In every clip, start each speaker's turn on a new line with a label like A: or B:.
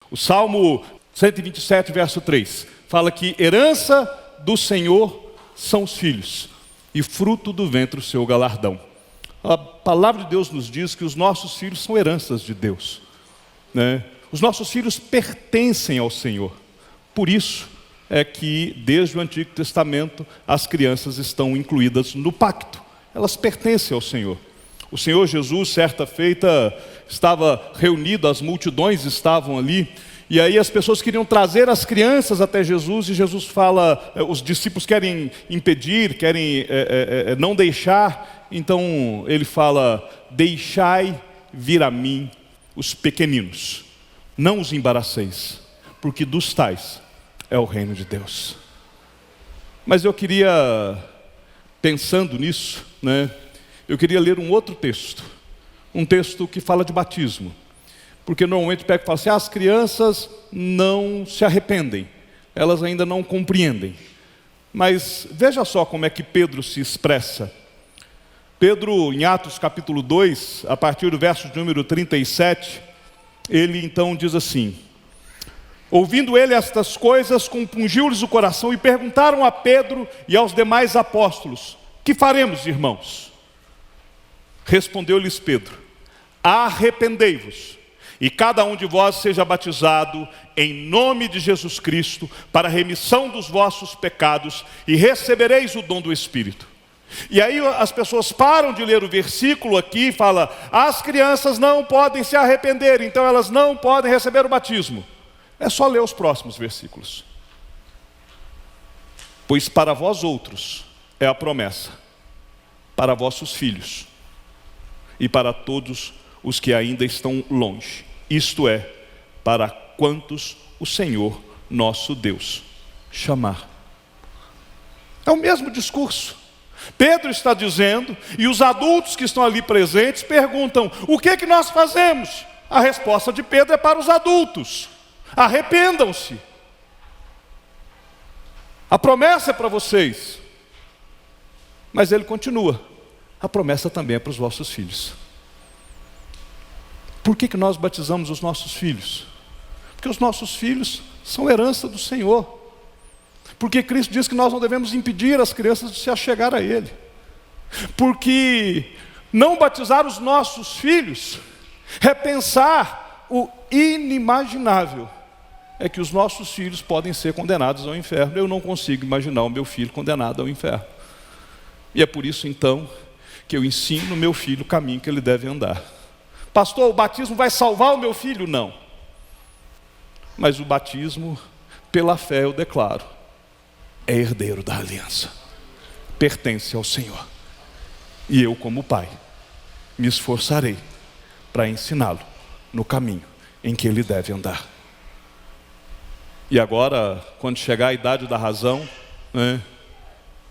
A: O Salmo 127, verso 3, fala que herança do Senhor são os filhos, e fruto do ventre o seu galardão. A palavra de Deus nos diz que os nossos filhos são heranças de Deus, né? Os nossos filhos pertencem ao Senhor. Por isso é que desde o Antigo Testamento as crianças estão incluídas no pacto. Elas pertencem ao Senhor. O Senhor Jesus, certa feita, estava reunido, as multidões estavam ali, e aí as pessoas queriam trazer as crianças até Jesus, e Jesus fala, os discípulos querem impedir, querem não deixar, então ele fala: deixai vir a mim os pequeninos, não os embaraceis, porque dos tais é o reino de Deus. Mas eu queria, pensando nisso, né, eu queria ler um outro texto, um texto que fala de batismo. Porque normalmente pega e fala assim: as crianças não se arrependem, elas ainda não compreendem. Mas veja só como é que Pedro se expressa. Pedro, em Atos capítulo 2, a partir do verso de número 37, ele então diz assim: ouvindo ele estas coisas, compungiu-lhes o coração e perguntaram a Pedro e aos demais apóstolos: que faremos, irmãos? Respondeu-lhes Pedro: arrependei-vos, e cada um de vós seja batizado em nome de Jesus Cristo para a remissão dos vossos pecados, e recebereis o dom do Espírito. E aí as pessoas param de ler o versículo aqui e falam: as crianças não podem se arrepender, então elas não podem receber o batismo. É só ler os próximos versículos. Pois para vós outros é a promessa, para vossos filhos e para todos os que ainda estão longe, isto é, para quantos o Senhor nosso Deus chamar. É o mesmo discurso. Pedro está dizendo, e os adultos que estão ali presentes perguntam: o que é que nós fazemos? A resposta de Pedro é para os adultos: arrependam-se. A promessa é para vocês. Mas ele continua: a promessa também é para os vossos filhos. Por que nós batizamos os nossos filhos? Porque os nossos filhos são herança do Senhor. Porque Cristo diz que nós não devemos impedir as crianças de se achegar a Ele. Porque não batizar os nossos filhos é pensar o inimaginável. É que os nossos filhos podem ser condenados ao inferno. Eu não consigo imaginar o meu filho condenado ao inferno. E é por isso então que eu ensino o meu filho o caminho que ele deve andar. Pastor, o batismo vai salvar o meu filho? Não. Mas o batismo, pela fé eu declaro, é herdeiro da aliança, pertence ao Senhor. E eu, como pai, me esforçarei para ensiná-lo no caminho em que ele deve andar. E agora, quando chegar a idade da razão, né,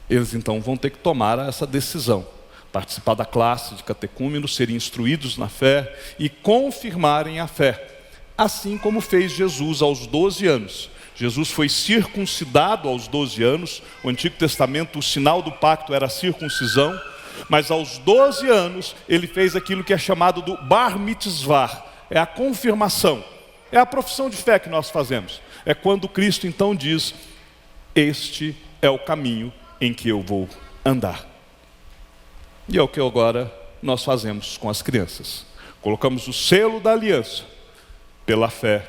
A: eles então vão ter que tomar essa decisão: participar da classe de catecúmenos, serem instruídos na fé e confirmarem a fé, assim como fez Jesus aos 12 anos. Jesus foi circuncidado aos 12 anos. O Antigo Testamento, o sinal do pacto era a circuncisão, mas aos 12 anos ele fez aquilo que é chamado do bar mitzvah, é a confirmação, é a profissão de fé que nós fazemos. É quando Cristo então diz: este é o caminho em que eu vou andar. E é o que agora nós fazemos com as crianças. Colocamos o selo da aliança pela fé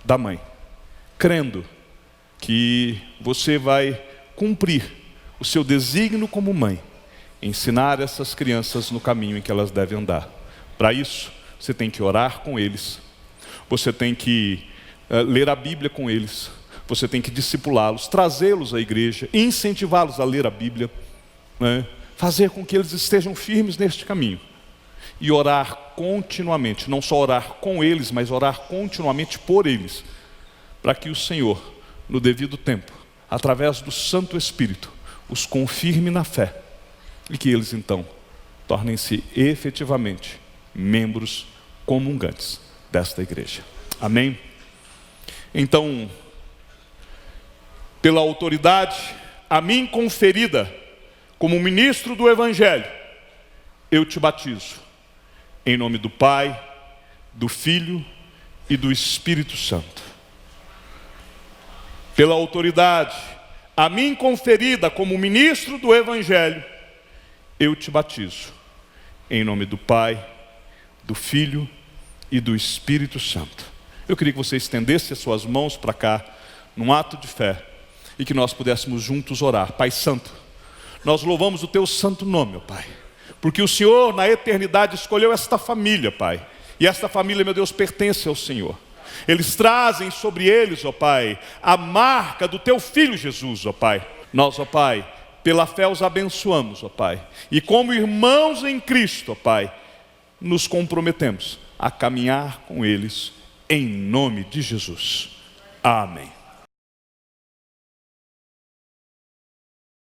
A: da mãe, crendo que você vai cumprir o seu desígnio como mãe, ensinar essas crianças no caminho em que elas devem andar. Para isso, você tem que orar com eles, você tem que ler a Bíblia com eles, você tem que discipulá-los, trazê-los à igreja, incentivá-los a ler a Bíblia, né? Fazer com que eles estejam firmes neste caminho. E orar continuamente, não só orar com eles, mas orar continuamente por eles, para que o Senhor, no devido tempo, através do Santo Espírito, os confirme na fé, e que eles então tornem-se efetivamente membros comungantes desta igreja. Amém? Então, pela autoridade a mim conferida como ministro do Evangelho, eu te batizo em nome do Pai, do Filho e do Espírito Santo. Pela autoridade a mim conferida como ministro do Evangelho, eu te batizo, em nome do Pai, do Filho e do Espírito Santo. Eu queria que você estendesse as suas mãos para cá, num ato de fé, e que nós pudéssemos juntos orar. Pai Santo, nós louvamos o Teu santo nome, ó Pai, porque o Senhor na eternidade escolheu esta família, Pai, e esta família, meu Deus, pertence ao Senhor. Eles trazem sobre eles, ó Pai, a marca do Teu Filho Jesus, ó Pai. Nós, ó Pai, pela fé os abençoamos, ó Pai, e como irmãos em Cristo, ó Pai, nos comprometemos a caminhar com eles, em nome de Jesus. Amém.